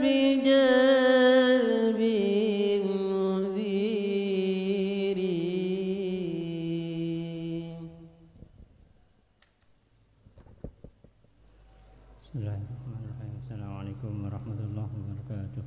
بجلب المنذرين. Bismillahirrahmanirrahim. Assalamualaikum warahmatullahi wabarakatuh.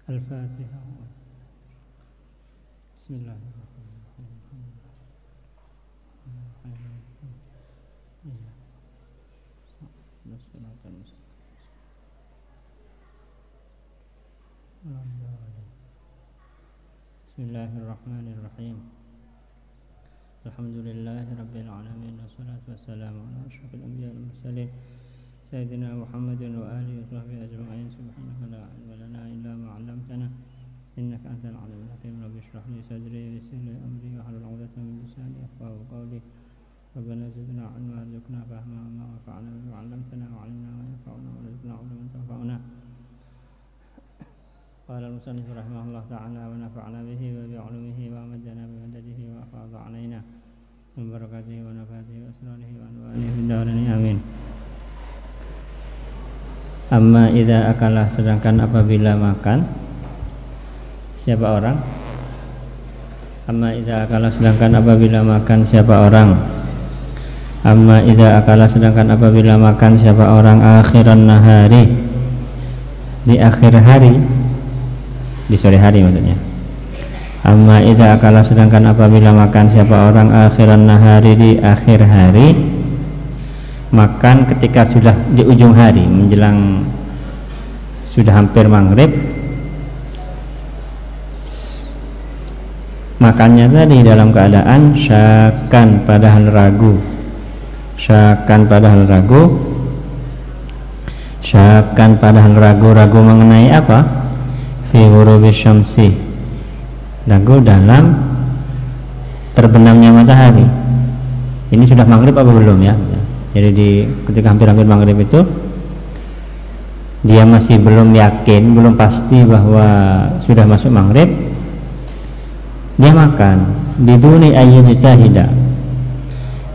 Al-Fatihah. Bismillahirrahmanirrahim. Bismillahirrahmanirrahim. Alhamdulillahi rabbil alamin wassalatu wassalamu ala asyrafil anbiya'i wal mursalin Sayyidina Muhammadin wa alihi wa sahbihi ajma'in. Subhanaka la ilma lana illa ma 'allamtana innaka antal alimul hakim. Rabbi shrah li sadri wa yassir li amri wa hlul 'uqdatam min lisani yafqahu qawli. Rabbana zidna 'ilman warzuqna fahma ma wanfa'na wa 'allamtana wa 'allimna ma yanfa'una wa rizqna 'ilman tanfa'una. Qala al-musannif rahimahullah ta'ala wa nafa'na bihi wa bi 'ulumihi wa amadana bi madadihi wa afadha 'alaina min barakatihi wa nafatihi wa asrarihi wa anwarihi fid darain amin. Amma idza akalah, sedangkan apabila makan siapa orang? Amma idza akalah, sedangkan apabila makan siapa orang? Amma idza akalah, sedangkan apabila makan siapa orang? Akhiran nahari, di akhir hari, di sore hari maksudnya. Amma idza akalah, sedangkan apabila makan siapa orang? Akhiran nahari, di akhir hari, makan ketika sudah di ujung hari, menjelang sudah hampir maghrib, makannya tadi dalam keadaan syakan padahal ragu, syakan padahal ragu, syakan padahal ragu mengenai apa? Fi ghurubi syamsi, ragu dalam terbenamnya matahari. Ini sudah maghrib apa belum ya? Jadi ketika hampir-hampir maghrib itu dia masih belum yakin, belum pasti bahwa sudah masuk maghrib, dia makan biduni ayyajtahida,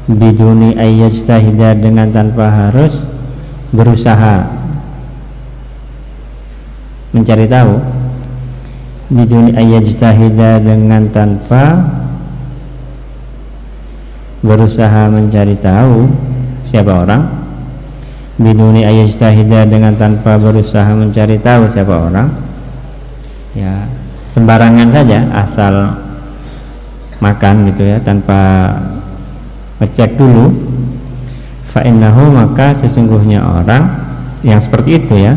biduni ayyajtahida, dengan tanpa harus berusaha mencari tahu, biduni ayyajtahida, dengan tanpa berusaha mencari tahu siapa orang, biduni ayyajtahida, dengan tanpa berusaha mencari tahu siapa orang, ya sembarangan saja asal makan gitu ya, tanpa ngecek dulu. Fa innahu, maka sesungguhnya orang yang seperti itu ya,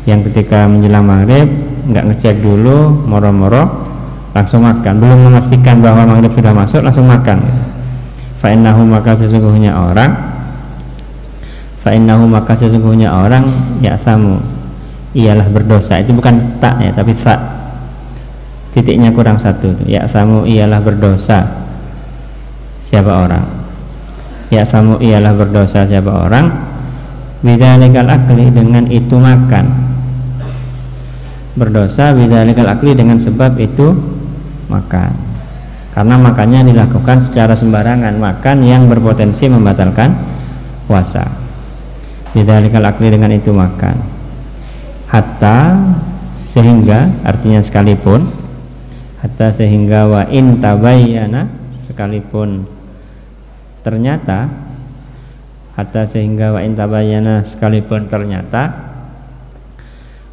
yang ketika menjelang maghrib nggak ngecek dulu, moro-moro langsung makan, belum memastikan bahwa maghrib sudah masuk langsung makan. Fa innahu, maka sesungguhnya orang, fa innahu, maka sesungguhnya orang, ya samu, ialah berdosa. Itu bukan tak ya, tapi sa, titiknya kurang satu. Ya samu, ialah berdosa siapa orang, ya samu, ialah berdosa siapa orang, bidzalikal akli, dengan itu makan, berdosa bidzalikal akli, dengan sebab itu makan, karena makannya dilakukan secara sembarangan, makan yang berpotensi membatalkan puasa. Bidzalikal akli, dengan itu makan, hatta, sehingga, artinya sekalipun, hatta sehingga, wa in tabayyana, sekalipun ternyata, hatta sehingga, wa in tabayyana, sekalipun ternyata,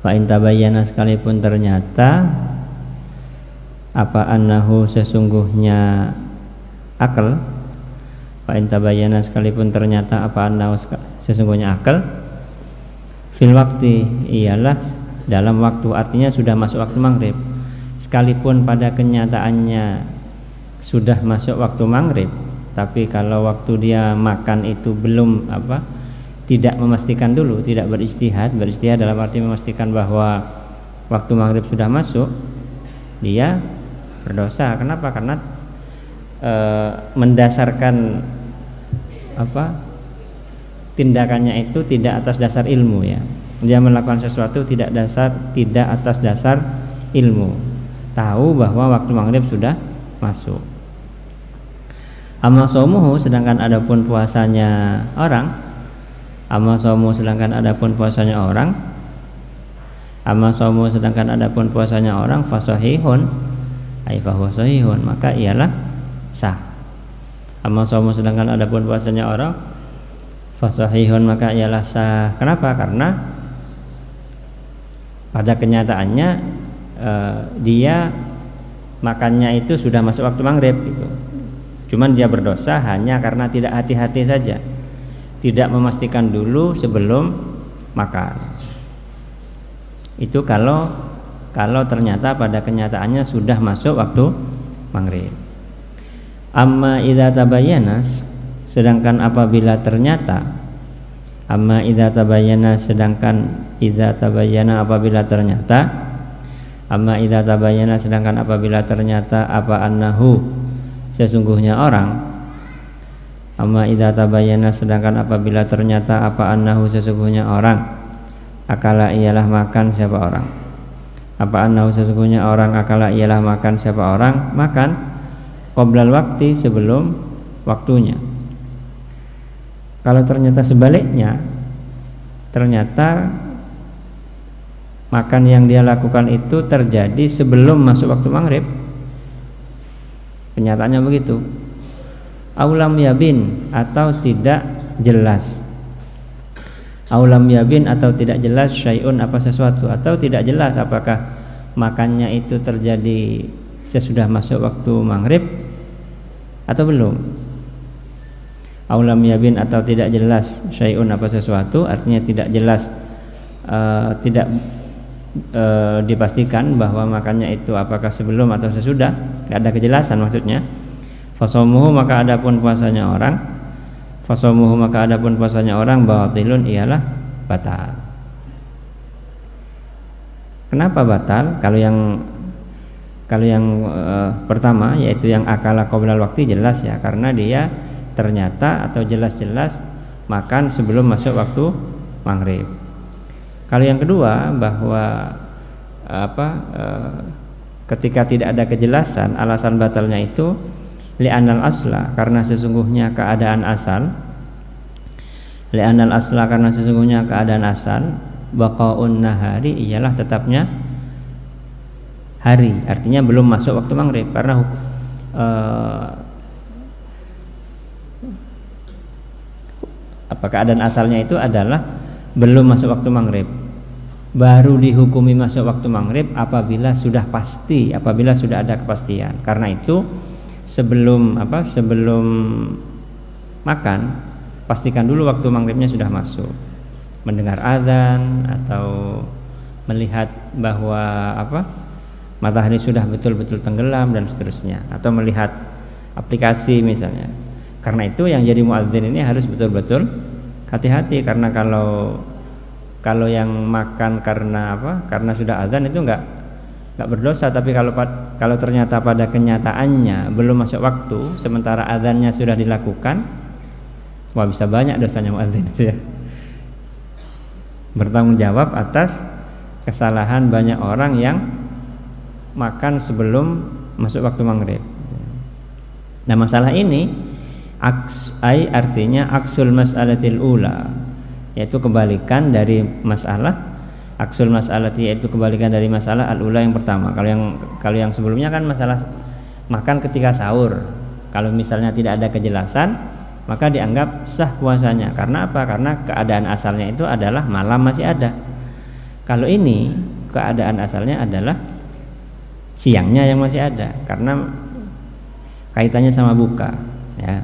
Fa in tabayyana sekalipun ternyata apa annahu sesungguhnya akal, fa in tabayyana sekalipun ternyata apa annahu sesungguhnya akal fil waktu ialah dalam waktu, artinya sudah masuk waktu maghrib. Sekalipun pada kenyataannya sudah masuk waktu maghrib, tapi kalau waktu dia makan itu belum tidak memastikan dulu, tidak beristihad dalam arti memastikan bahwa waktu maghrib sudah masuk, dia berdosa. Kenapa? Karena mendasarkan tindakannya itu tidak atas dasar ilmu ya. Dia melakukan sesuatu tidak atas dasar ilmu. Tahu bahwa waktu maghrib sudah masuk. Amma shaumuhu, sedangkan adapun puasanya orang, fasahihun ai fahuwa sahihun, maka ialah sah. Amma shaumu, sedangkan adapun puasanya orang, fasahihun, maka ialah sah. Kenapa? Karena pada kenyataannya dia makannya itu sudah masuk waktu maghrib gitu. Cuman dia berdosa hanya karena tidak hati-hati saja, tidak memastikan dulu sebelum makan. Itu kalau ternyata pada kenyataannya sudah masuk waktu maghrib. Amma idza tabayyana, sedangkan apabila ternyata apabila ternyata apa annahu sesungguhnya orang, sedangkan apabila ternyata apa annahu sesungguhnya orang, akala ialah makan siapa orang, makan qoblal waktu sebelum waktunya. Kalau ternyata sebaliknya, ternyata makan yang dia lakukan itu terjadi sebelum masuk waktu maghrib, kenyataannya begitu. Aulam yabin, atau tidak jelas. Syai'un, apa sesuatu, atau tidak jelas apakah makannya itu terjadi sesudah masuk waktu maghrib atau belum. Aulam yabin, atau tidak jelas syai'un, apa sesuatu, artinya tidak jelas, tidak dipastikan bahwa makannya itu apakah sebelum atau sesudah, tidak ada kejelasan maksudnya. Fasomuhu, maka adapun puasanya orang, batilun, ialah batal. Kenapa batal? Kalau yang pertama, yaitu yang akala qoblal waktu, jelas ya, karena dia ternyata atau jelas-jelas makan sebelum masuk waktu maghrib. Kalau yang kedua, bahwa ketika tidak ada kejelasan, alasan batalnya itu li'anal asla, karena sesungguhnya keadaan asal, baqaun nahari, ialah tetapnya hari, artinya belum masuk waktu maghrib. Karena keadaan asalnya itu adalah belum masuk waktu maghrib, baru dihukumi masuk waktu maghrib apabila sudah pasti, apabila sudah ada kepastian. Karena itu sebelum makan, pastikan dulu waktu maghribnya sudah masuk. Mendengar azan atau melihat bahwa matahari sudah betul-betul tenggelam dan seterusnya, atau melihat aplikasi misalnya. Karena itu yang jadi muadzin ini harus betul-betul hati-hati, karena kalau yang makan karena sudah azan itu enggak berdosa. Tapi kalau ternyata pada kenyataannya belum masuk waktu sementara azannya sudah dilakukan, wah, bisa banyak dosanya muadzin itu ya. Bertanggung jawab atas kesalahan banyak orang yang makan sebelum masuk waktu maghrib. Nah, masalah ini artinya aksul mas'alatil ula, yaitu kebalikan dari masalah aksul mas'alati, yaitu kebalikan dari masalah al-ula yang pertama. Kalau yang sebelumnya kan masalah makan ketika sahur. Kalau misalnya tidak ada kejelasan, maka dianggap sah puasanya. Karena apa? Karena keadaan asalnya itu adalah malam masih ada. Kalau ini keadaan asalnya adalah siangnya yang masih ada, karena kaitannya sama buka, ya.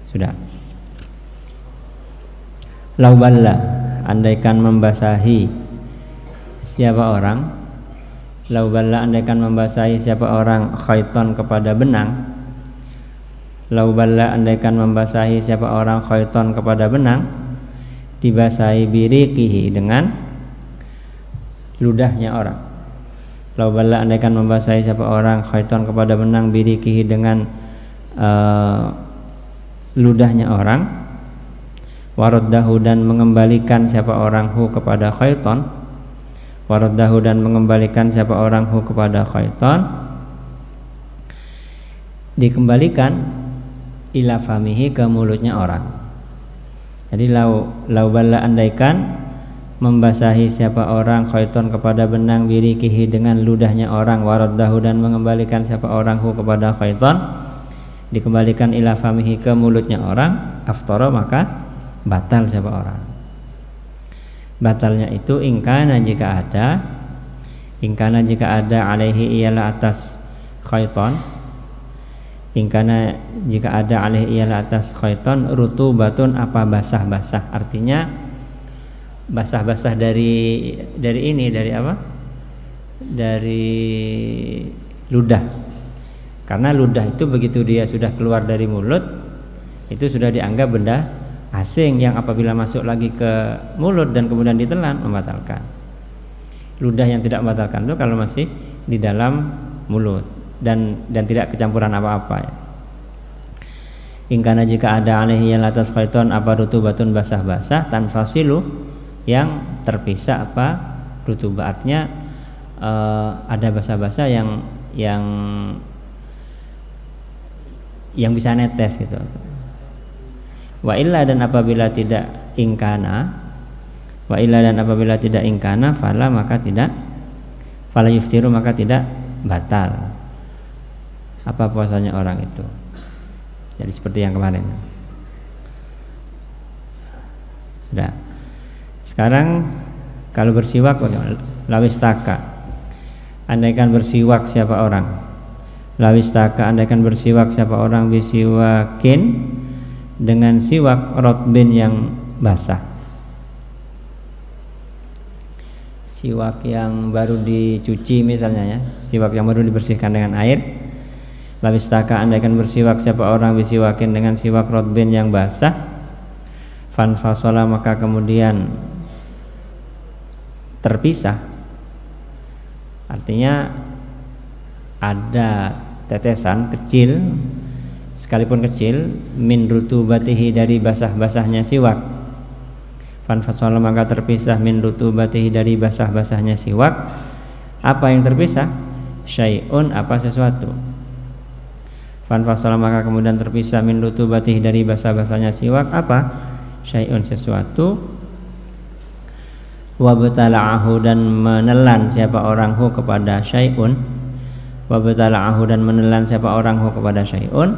Sudah. Lauballa, andaikan membasahi siapa orang, lauballa, andaikan membasahi siapa orang khaiton kepada benang, lauballa, andaikan membasahi siapa orang khaiton kepada benang, dibasahi birikihi dengan ludahnya orang. Lauballa, andaikan membasahi siapa orang khaiton kepada benang, birikihi dengan ludahnya orang, waraddahu, dan mengembalikan siapa orang hu kepada khaiton, waraddahu, dan mengembalikan siapa orang hu kepada khaiton, dikembalikan ila famihi, ke mulutnya orang. Jadi lauballa, andaikan membasahi siapa orang khaiton kepada benang, birikihi dengan ludahnya orang, waraddahu, dan mengembalikan siapa orang hu kepada khaiton, dikembalikan ila famihi, ke mulutnya orang, aftara, maka batal siapa orang. Batalnya itu ingkana, jika ada alaihi, ialah atas khaiton, ingkana, jika ada alaihi, ialah atas khaiton, rutubatun, apa basah-basah. Artinya basah-basah dari ini, dari apa? Dari ludah. Karena ludah itu begitu dia sudah keluar dari mulut, itu sudah dianggap benda asing yang apabila masuk lagi ke mulut dan kemudian ditelan membatalkan. Ludah yang tidak membatalkan itu kalau masih di dalam mulut dan tidak kecampuran apa-apa, ya. Ingkana, jika ada alaihi, yang atas khaiton, apa rutubatun, basah-basah, tanfasilu, yang terpisah apa rutubah. Artinya ada basah-basah yang bisa netes gitu. Wa illa, dan apabila tidak ingkana, fala, maka tidak, fala yuftiru, maka tidak batal apa puasanya orang itu. Jadi seperti yang kemarin. Sudah. Sekarang kalau bersiwak bagaimana? Lawistaka, andaikan bersiwak siapa orang, lawistaka, andaikan bersiwak siapa orang, bisiwakin, dengan siwak rotbin, yang basah, siwak yang baru dicuci misalnya, ya, siwak yang baru dibersihkan dengan air. Lawistaka, andaikan bersiwak siapa orang, bisiwakin, dengan siwak rotbin, yang basah, fanfasola, maka kemudian terpisah. Artinya ada tetesan kecil, sekalipun kecil, min rutubatihi, dari basah-basahnya siwak. Fanfasola, maka terpisah, min rutubatihi, dari basah-basahnya siwak. Apa yang terpisah? Syai'un, apa sesuatu. Fanfasola, maka kemudian terpisah, min rutubatihi, dari basah-basahnya siwak. Apa? Syai'un, sesuatu. Wabtala'ahu, dan menelan siapa orang hu kepada syai'un. Wabtala'ahu, dan menelan siapa orang hu kepada syai'un,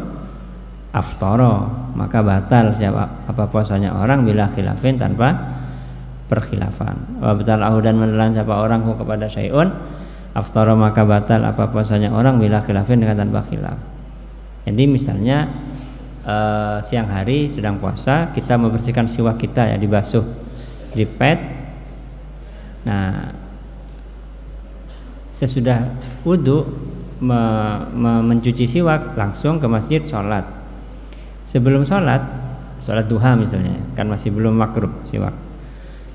aftara, maka batal siapa apa puasanya orang, bila khilafin, tanpa perkhilafan. Wabtala'ahu, dan menelan siapa orang hu kepada syai'un, aftara, maka batal apa puasanya orang, bila khilafin, dengan tanpa khilaf. Jadi misalnya siang hari sedang puasa, kita membersihkan siwak kita, ya, dibasuh, dipet. Nah, sesudah wudhu mencuci siwak, langsung ke masjid sholat. Sebelum sholat duha misalnya, kan masih belum makruh siwak,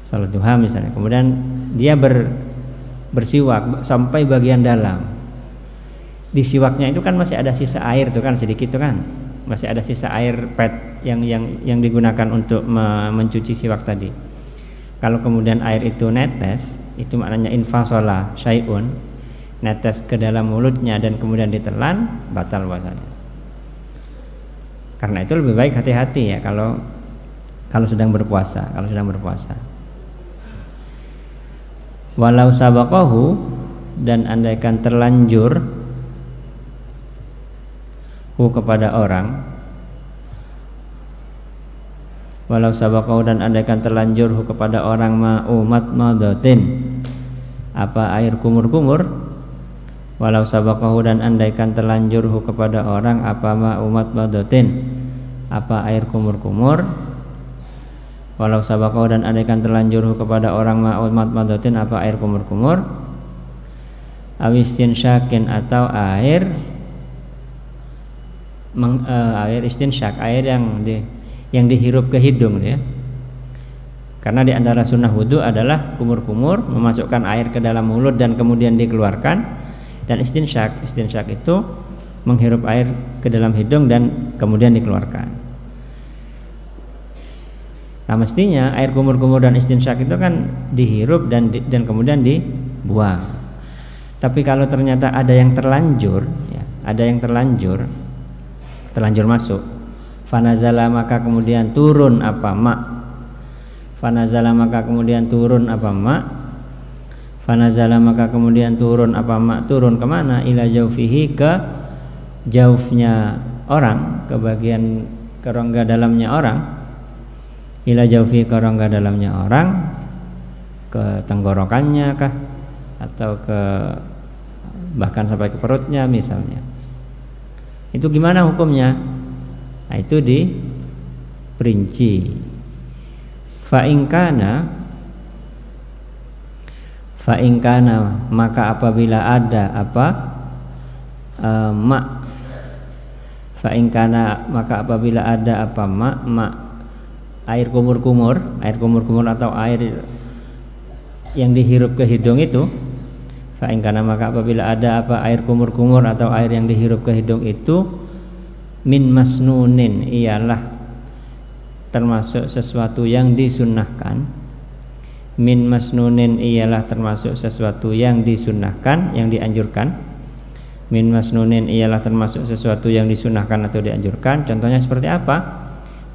sholat duha misalnya, kemudian dia bersiwak sampai bagian dalam. Di siwaknya itu kan masih ada sisa air tuh kan, sedikit tuh kan, masih ada sisa air pet yang digunakan untuk mencuci siwak tadi. Kalau kemudian air itu netes, itu maknanya infasola syai'un, netes ke dalam mulutnya dan kemudian ditelan, batal puasanya. Karena itu lebih baik hati-hati, ya, kalau sedang berpuasa, Walau sabaqahu, dan andaikan terlanjur hu kepada orang, walau sabaqahu dan andaikan terlanjur kepada orang ma'umat madatin apa air kumur-kumur, walau sabaqahu dan andaikan terlanjur kepada orang apa ma'umat madatin apa air kumur-kumur, walau sabaqahu dan andaikan terlanjur kepada orang ma'umat madatin apa air kumur-kumur, awistin syakin atau air istinsyak, air yang dihirup ke hidung ya. Karena di antara sunnah wudu adalah kumur-kumur, memasukkan air ke dalam mulut dan kemudian dikeluarkan, dan istinsyak itu menghirup air ke dalam hidung dan kemudian dikeluarkan. Nah mestinya air kumur-kumur dan istinsyak itu kan dihirup dan kemudian dibuang. Tapi kalau ternyata ada yang terlanjur ya, ada yang terlanjur masuk, fanazala maka kemudian turun apa ma, fanazala maka kemudian turun apa ma, fanazala maka kemudian turun apa ma, turun kemana? Ila jaufihi, ke jaufnya orang, ke bagian kerongga dalamnya orang, ila jaufi, ke rongga dalamnya orang, ke tenggorokannya kah, atau ke bahkan sampai ke perutnya misalnya. Itu gimana hukumnya? Nah, itu diperinci. Fa in kana maka apabila ada apa ma, fa in kana maka apabila ada apa ma air kumur-kumur atau air yang dihirup ke hidung itu, fa in kana maka apabila ada apa air kumur-kumur atau air yang dihirup ke hidung itu, min masnunin, ialah termasuk sesuatu yang disunnahkan, min masnunin ialah termasuk sesuatu yang disunnahkan, yang dianjurkan, min masnunin ialah termasuk sesuatu yang disunnahkan atau dianjurkan. Contohnya seperti apa?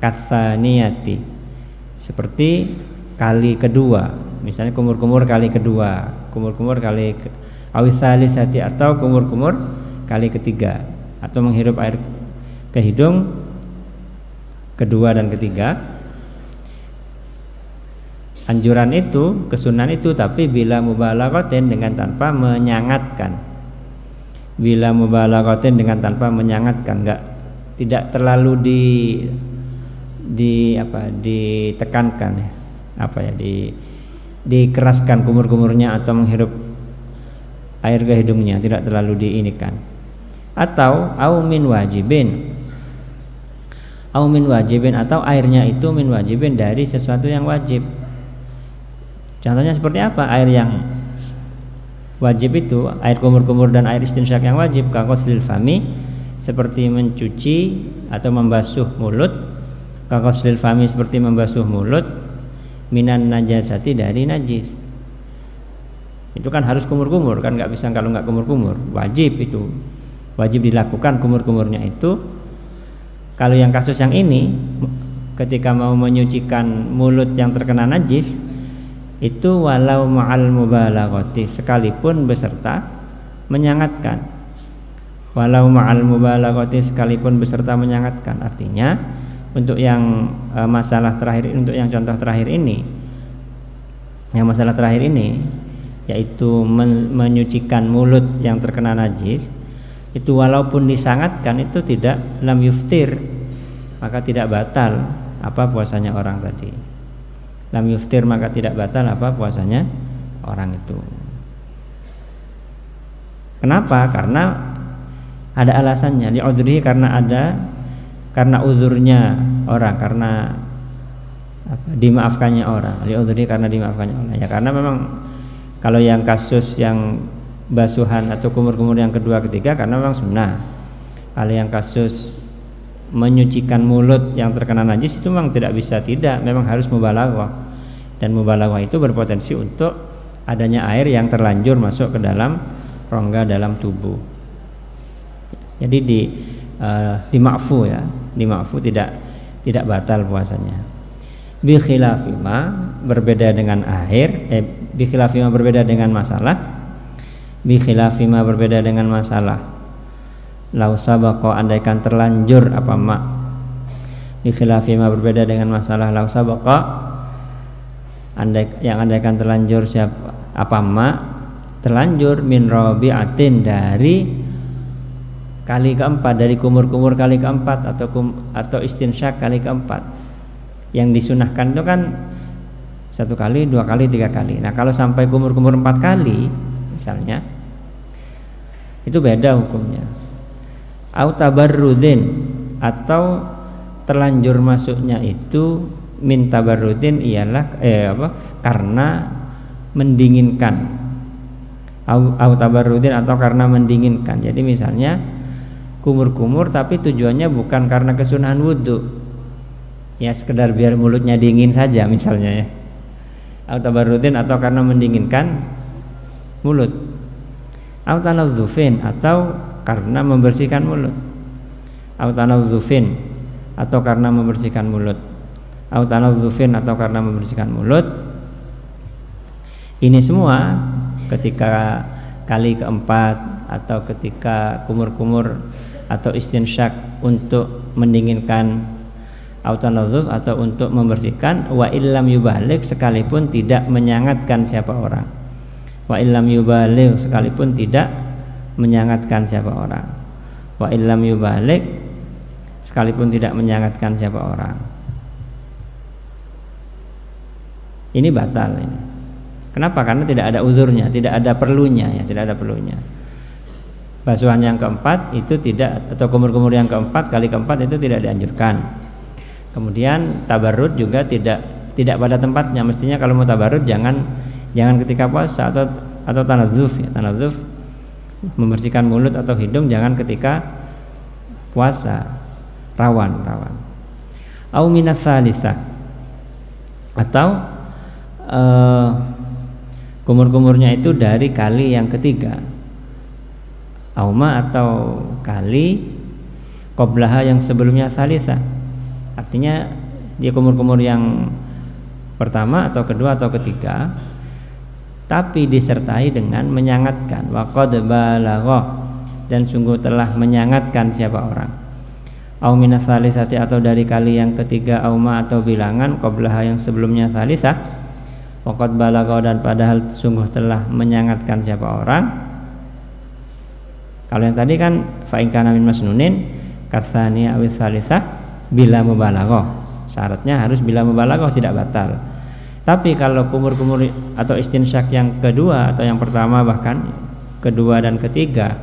Katsaniyati, seperti kali kedua, misalnya kumur-kumur kali kedua, kumur-kumur kali awisalisati, atau kumur-kumur kali ketiga, atau menghirup air ke hidung kedua dan ketiga. Anjuran itu, kesunahan itu, tapi bila mubalaghatin, dengan tanpa menyangatkan, bila mubalaghatin, dengan tanpa menyangatkan, tidak terlalu ditekankan ya, dikeraskan kumur-kumurnya atau menghirup air ke hidungnya, tidak terlalu diinikan. Atau min wajibin, atau airnya itu min wajibin, dari sesuatu yang wajib. Contohnya seperti apa? Air yang wajib itu, air kumur-kumur dan air istinsyak yang wajib, kagoslil fami, seperti mencuci atau membasuh mulut, kagoslil fami, seperti membasuh mulut, minan najasati, dari najis. Itu kan harus kumur-kumur, kan nggak bisa kalau nggak kumur-kumur, wajib itu, wajib dilakukan kumur-kumurnya itu. Kalau yang kasus yang ini, ketika mau menyucikan mulut yang terkena najis, itu walau ma'al mubalaghati, sekalipun beserta menyangatkan, walau ma'al mubalaghati, sekalipun beserta menyangatkan. Artinya untuk yang masalah terakhir, untuk yang contoh terakhir ini, yang masalah terakhir ini, yaitu menyucikan mulut yang terkena najis, itu walaupun disangatkan itu tidak lam yuftir, maka tidak batal apa puasanya orang tadi. Lam yuftir, maka tidak batal apa puasanya orang itu. Kenapa? Karena ada alasannya, li'udhrihi, karena uzurnya orang, karena dimaafkannya orang, li'udhrihi, karena dimaafkannya orang. Ya karena memang kalau yang kasus yang basuhan atau kumur-kumur yang kedua ketiga karena memang sunnah. Kalau yang kasus menyucikan mulut yang terkena najis itu memang tidak bisa tidak, memang harus mubalaghah, dan mubalaghah itu berpotensi untuk adanya air yang terlanjur masuk ke dalam rongga dalam tubuh. Jadi dima'fu ya, dima'fu, tidak batal puasanya. Bi khilafima, berbeda dengan air, bi khilafima, berbeda dengan masalah, bi khilafima, berbeda dengan masalah, lau sabaqa, andaikan terlanjur apa Ikhilafi ma berbeda dengan masalah lau sabaqa andaikan terlanjur siapa apa ma terlanjur min rabi'atin dari kali keempat, dari kumur-kumur kali keempat atau istinsyak kali keempat. Yang disunahkan itu kan 1 kali, 2 kali, 3 kali. Nah kalau sampai kumur-kumur 4 kali misalnya, itu beda hukumnya. Au tabarrudin, atau terlanjur masuknya itu min tabarrudin ialah karena mendinginkan. Au tabarrudin, atau karena mendinginkan. Jadi misalnya kumur-kumur tapi tujuannya bukan karena kesunahan wudhu, ya sekedar biar mulutnya dingin saja misalnya ya. Au tabarrudin, atau karena mendinginkan mulut. Au tanadzufin, atau karena membersihkan mulut. Au tanadzufin, atau karena membersihkan mulut. Au tanadzufin, atau karena membersihkan mulut. Ini semua ketika kali keempat atau ketika kumur-kumur atau istinsyak untuk mendinginkan, au tanadzuf, atau untuk membersihkan. Wa illam yubalik, sekalipun tidak menyangatkan siapa orang. Wa illam yubalik, sekalipun tidak menyangatkan siapa orang. Wa illam yubalik, sekalipun tidak menyangatkan siapa orang. Ini batal ini. Kenapa? Karena tidak ada uzurnya, tidak ada perlunya ya, tidak ada perlunya. Basuhan yang keempat itu tidak, atau kumur-kumur yang keempat kali keempat itu tidak dianjurkan. Kemudian tabarrud juga tidak pada tempatnya. Mestinya kalau mau tabarrud jangan ketika puasa atau tanadzuf ya. Tanadzuf membersihkan mulut atau hidung jangan ketika puasa, rawan. Au minas salisah, atau kumur-kumurnya itu dari kali yang ketiga. Auma, atau kali qoblaha yang sebelumnya salisah. Artinya dia kumur-kumur yang pertama atau kedua atau ketiga, tapi disertai dengan menyangatkan. Wa qad balagha, dan sungguh telah menyangatkan siapa orang. Au minas salisati, atau dari kali yang ketiga. Auma, atau bilangan qoblaha yang sebelumnya salisah. Wa qad balagha, dan padahal sungguh telah menyangatkan siapa orang. Kalau yang tadi kan fa in kana min masnunin katsani awis salisah bila mubalaghah. Syaratnya harus bila mubalaghah, tidak batal. Tapi kalau kumur-kumur atau istinsyak yang kedua atau yang pertama, bahkan kedua dan ketiga,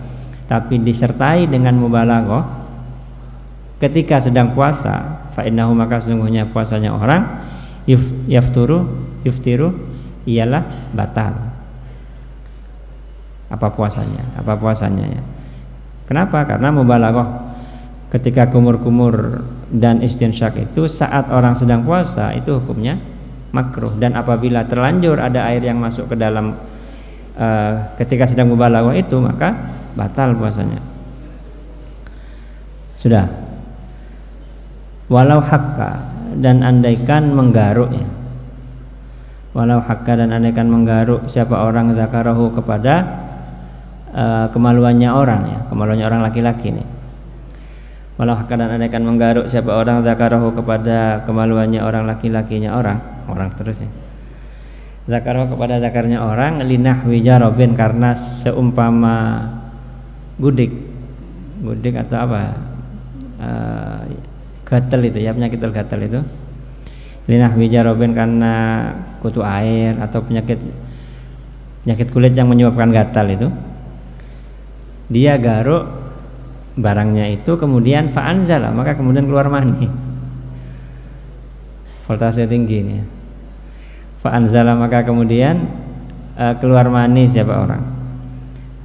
tapi disertai dengan mubalaghah ketika sedang puasa, fa innahu, maka sesungguhnya puasanya orang yuftiru ialah batal. Apa puasanya ya? Kenapa? Karena mubalaghah ketika kumur-kumur dan istinsyak itu saat orang sedang puasa itu hukumnya makruh. Dan apabila terlanjur ada air yang masuk ke dalam ketika sedang mubalaghah itu, maka batal puasanya. Sudah. Walau hakka, dan andaikan menggaruk ya. Walau hakka, dan andaikan menggaruk siapa orang zakarahu kepada kemaluannya orang ya, kemaluannya orang laki-laki nih. Walau hakka, dan andaikan menggaruk siapa orang zakarahu kepada kemaluannya orang laki-lakinya orang terus ya. Zakarahu kepada zakarnya orang, linahwi jarobin, karena seumpama gudik atau apa, gatal itu ya, penyakit gatal itu. Linahwi jarobin, karena kutu air atau penyakit kulit yang menyebabkan gatal itu. Dia garuk barangnya itu, kemudian fa'anzala, maka kemudian keluar mani. Voltase tinggi nih. Fa'anzala, maka kemudian keluar mani siapa orang.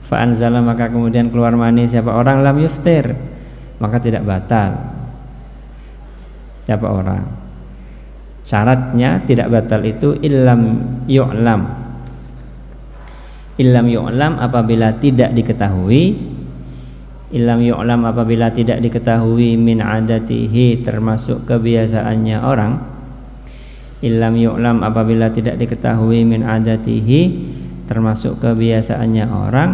Fa'anzala, maka kemudian keluar mani siapa orang. Lam yuftir, maka tidak batal siapa orang. Syaratnya tidak batal itu illam yu'lam. Illam yu'lam, apabila tidak diketahui. Illam yu'lam, apabila tidak diketahui min adatihi, termasuk kebiasaannya orang. Illam yu'lam, apabila tidak diketahui min adatihi, termasuk kebiasaannya orang.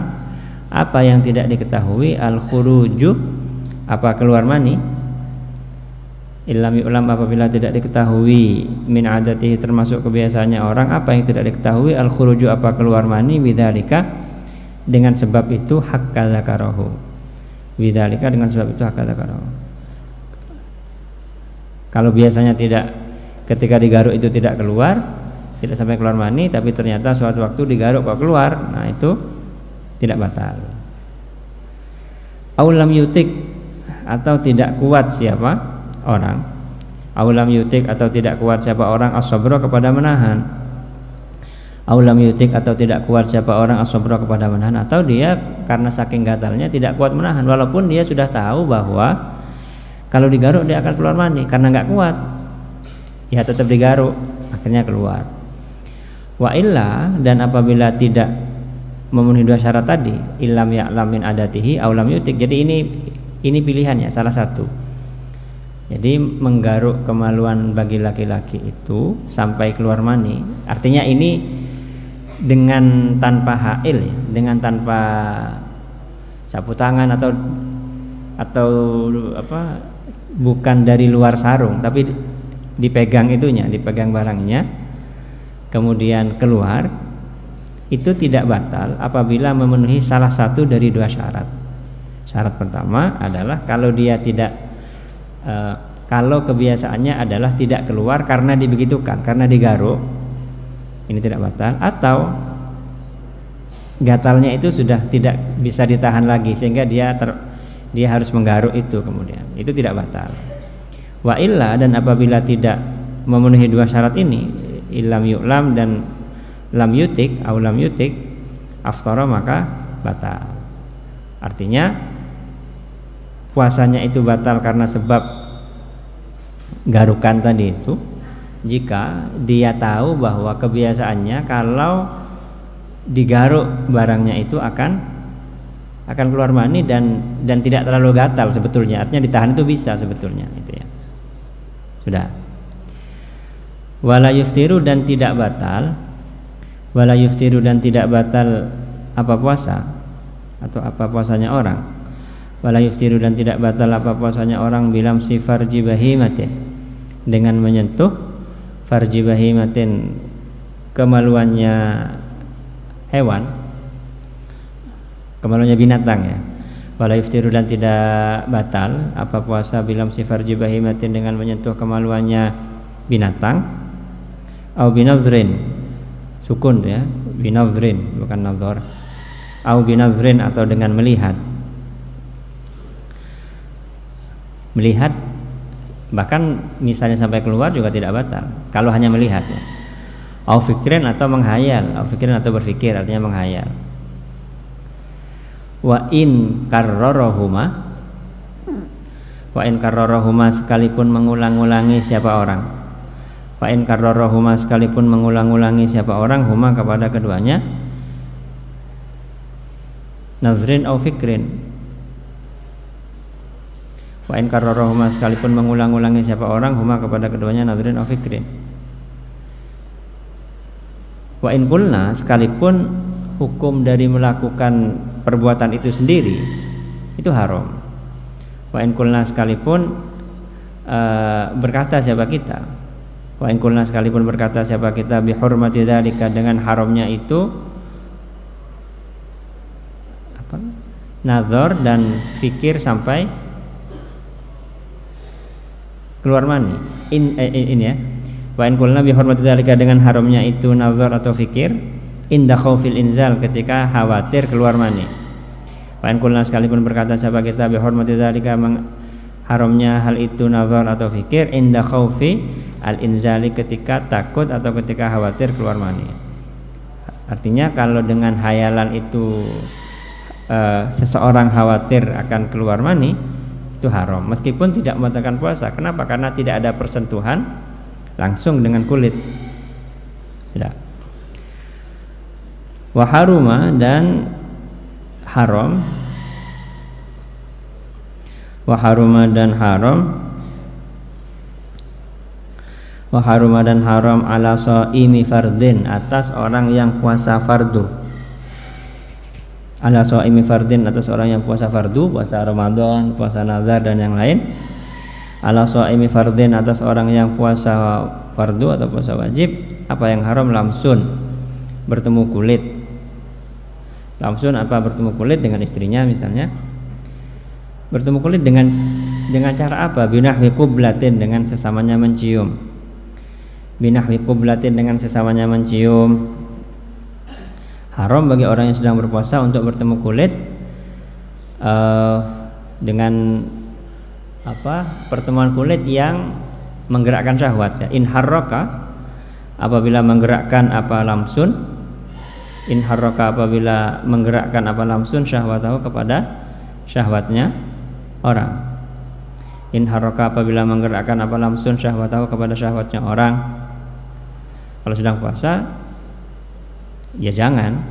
Apa yang tidak diketahui? Al khuruju, apa keluar mani Illam yu'lam apabila tidak diketahui min adatihi termasuk kebiasaannya orang apa yang tidak diketahui al khuruju apa keluar mani bidzalika dengan sebab itu hakka zakarahu bidzalika dengan sebab itu hakka zakarahu. Kalau biasanya tidak, ketika digaruk itu tidak keluar, tidak sampai keluar mani, tapi ternyata suatu waktu digaruk kok keluar, nah itu tidak batal. Aulam yutik atau tidak kuat siapa orang, aulam yutik atau tidak kuat siapa orang as-sabra kepada menahan, aulam yutik atau tidak kuat siapa orang as-sabra kepada menahan, atau dia karena saking gatalnya tidak kuat menahan walaupun dia sudah tahu bahwa kalau digaruk dia akan keluar mani, karena nggak kuat ya tetap digaruk akhirnya keluar. Wa illa, dan apabila tidak memenuhi dua syarat tadi, illam ya'lam min adatihi aulam yutik, jadi ini pilihannya salah satu. Jadi menggaruk kemaluan bagi laki-laki itu sampai keluar mani, artinya ini dengan tanpa hail ya, dengan tanpa sapu tangan atau apa, bukan dari luar sarung tapi dipegang itunya, dipegang barangnya kemudian keluar, itu tidak batal apabila memenuhi salah satu dari dua syarat. Syarat pertama adalah kalau dia tidak kalau kebiasaannya adalah tidak keluar karena dibegitukan, karena digaruk, ini tidak batal, atau gatalnya itu sudah tidak bisa ditahan lagi sehingga dia harus menggaruk itu, kemudian itu tidak batal. Wa illa, dan apabila tidak memenuhi dua syarat ini, illam yu'lam dan lam yutik au lam yutik aftara, maka batal. Artinya puasanya itu batal karena sebab garukan tadi itu jika dia tahu bahwa kebiasaannya kalau digaruk barangnya itu akan keluar mani dan tidak terlalu gatal sebetulnya, artinya ditahan itu bisa sebetulnya itu ya. Sudah. Wala yuftiru, dan tidak batal, wala yuftiru dan tidak batal apa puasa atau apa puasanya orang. Wala yuftiru dan tidak batal apa puasanya orang bilam si farji bahimatin, dengan menyentuh farji bahimatin kemaluannya hewan, kemaluannya binatang ya. Wala yuftiru dan tidak batal apa puasa bilam si farji bahimatin dengan menyentuh kemaluannya binatang, au binadhrin, sukun ya, binadhrin bukan nadhar, au binadhrin atau dengan melihat bahkan misalnya sampai keluar juga tidak batal kalau hanya melihat ya. Au fikrin atau menghayal, au fikrin atau berpikir, artinya menghayal. Wa in karrarahuma sekalipun mengulang-ulangi siapa orang, wa in karrarahuma sekalipun mengulang-ulangi siapa orang huma kepada keduanya, nazrin au fikrin. Wa in karrarahuma sekalipun mengulang-ulangi siapa orang huma kepada keduanya nadhrin au fikrin. Wa in qulna sekalipun hukum dari melakukan perbuatan itu sendiri itu haram. Wa in qulna sekalipun berkata siapa kita, wa in qulna sekalipun berkata siapa kita bi hurmati dzalika dengan haramnya itu apa? Nazar dan fikir sampai keluar mani. Ini ya. Wa in qulna bi hurmati dzalika dengan haramnya itu nazar atau fikir inda khaufil inzal ketika khawatir keluar mani. Wa in qulna sekalipun berkata siapa kita bi hurmati dzalika haramnya hal itu nazar atau fikir inda khaufi al inzali ketika takut atau ketika khawatir keluar mani. Artinya kalau dengan hayalan itu seseorang khawatir akan keluar mani itu haram meskipun tidak membatalkan puasa. Kenapa? Karena tidak ada persentuhan langsung dengan kulit. Sudah. Wa haruma dan haram, wa haruma dan haram, wa haruma dan haram ala shaimi fardin atas orang yang puasa fardu. Ala shaimi fardin atas orang yang puasa fardu, puasa Ramadan, puasa nazar dan yang lain. ala shaimi fardhin, atas orang yang puasa fardu atau puasa wajib, apa yang haram? Lamsun, bertemu kulit. Lamsun apa? Bertemu kulit dengan istrinya misalnya. Bertemu kulit dengan cara apa? Binahwi qublatin, dengan sesamanya mencium. Binahwi qublatin, dengan sesamanya mencium. Haram bagi orang yang sedang berpuasa untuk bertemu kulit dengan apa? Pertemuan kulit yang menggerakkan syahwat, ya. In harraka, apabila menggerakkan apa? Lamsun. In harraka, apabila menggerakkan apa? Lamsun, syahwatahu, kepada syahwatnya orang. In harraka, apabila menggerakkan apa? Lamsun, syahwatahu, kepada syahwatnya orang. Kalau sedang puasa ya jangan.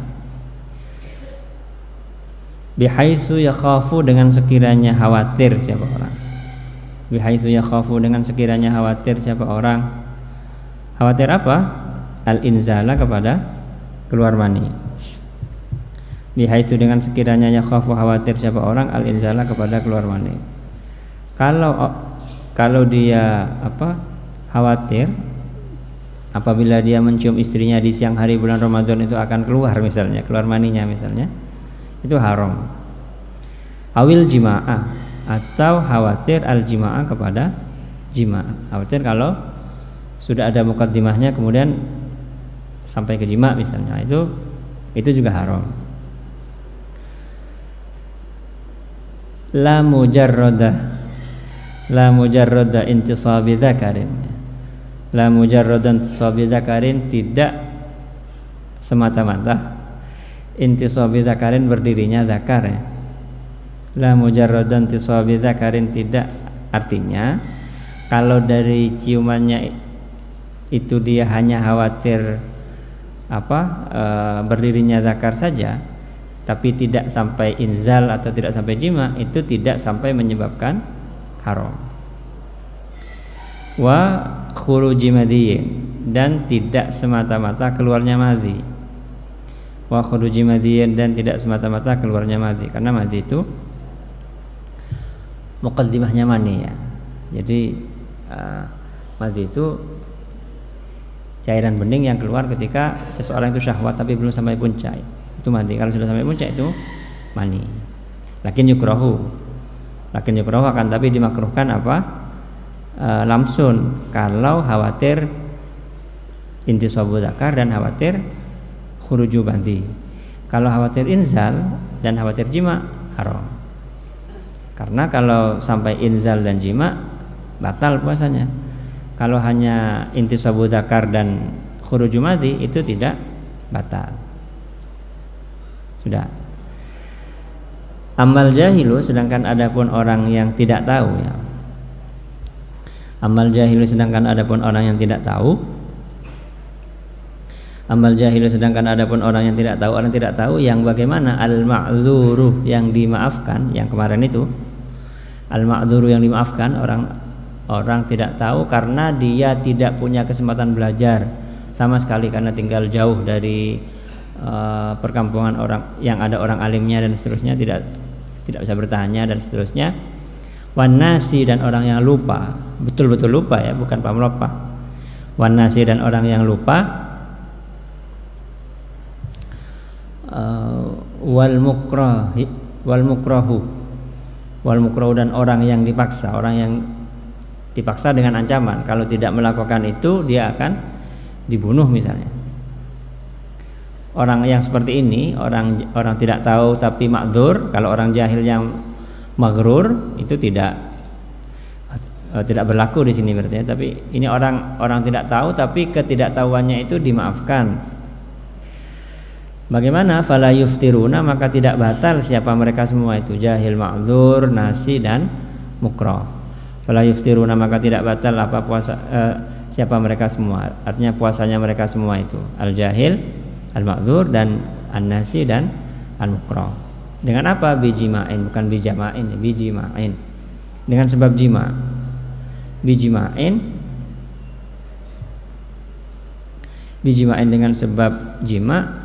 Bihaitsu yakhafu, dengan sekiranya khawatir siapa orang. Bihaitsu yakhafu, dengan sekiranya khawatir siapa orang. Khawatir apa? Al-inzala, kepada keluar mani. Bihaitsu, dengan sekiranya yakhafu, khawatir siapa orang, al-inzala, kepada keluar mani. Kalau dia apa? Khawatir apabila dia mencium istrinya di siang hari bulan Ramadan itu akan keluar misalnya, keluar maninya misalnya, itu haram. Awil jima'ah, atau khawatir al-jima'ah, kepada jima'. Khawatir kalau sudah ada mukaddimahnya kemudian sampai ke jima' misalnya, itu juga haram. La mujarrada intisabi dzakarin. La mujarrada intisabi dzakarin, tidak semata-mata intisabi dzakarin, berdirinya zakar, ya. La mujarrada intisabi dzakarin, tidak, artinya kalau dari ciumannya itu dia hanya khawatir berdirinya zakar saja, tapi tidak sampai inzal atau tidak sampai jima, itu tidak sampai menyebabkan haram. Wa khuruji madhiyin, dan tidak semata-mata keluarnya madhi. Wa khuruji madhiyin, dan tidak semata-mata keluarnya madhi, karena madhi itu muqaddimahnya mani, ya. Jadi madhi itu cairan bening yang keluar ketika seseorang itu syahwat tapi belum sampai puncak, itu madhi. Kalau sudah sampai puncak itu mani. Lakin yukrahu, akan tapi dimakruhkan apa? Lamsun, kalau khawatir intisabu zakar dan khawatir khuruju madhi. Kalau khawatir inzal dan khawatir jima, haram. Karena kalau sampai inzal dan jima, batal puasanya. Kalau hanya intisabu zakar dan khuruju madhi, itu tidak batal. Sudah. Amal jahilu, sedangkan adapun orang yang tidak tahu, ya. Amal jahilu, sedangkan adapun orang yang tidak tahu. Amal jahilu, sedangkan adapun orang yang tidak tahu. Orang tidak tahu yang bagaimana? Al-ma'dzuru, yang dimaafkan, yang kemarin itu. Al-ma'dzuru, yang dimaafkan, orang tidak tahu karena dia tidak punya kesempatan belajar sama sekali, karena tinggal jauh dari perkampungan orang yang ada orang alimnya dan seterusnya, tidak bisa bertanya dan seterusnya. Wanasi, dan orang yang lupa, betul-betul lupa, ya, bukan pamlopa. Wanasi, dan orang yang lupa. Wal mukrahu, dan orang yang dipaksa, dengan ancaman kalau tidak melakukan itu dia akan dibunuh misalnya. Orang yang seperti ini, orang tidak tahu tapi ma'dzur. Kalau orang jahil yang maghrur itu tidak berlaku di sini berarti, ya. Tapi ini orang tidak tahu tapi ketidaktahuannya itu dimaafkan. Bagaimana? Fala yuftiruna, maka tidak batal siapa mereka semua itu, jahil, ma'dzur, nasi, dan mukrah. Fala yuftiruna, maka tidak batal apa puasa siapa mereka semua. Artinya puasanya mereka semua itu, al-jahil, al-ma'dzur, dan an-nasi, dan al-mukrah. Dengan apa? Bijima'in, bukan bijama'in, bijima'in. Dengan sebab jima. Bijima'in dengan sebab jima.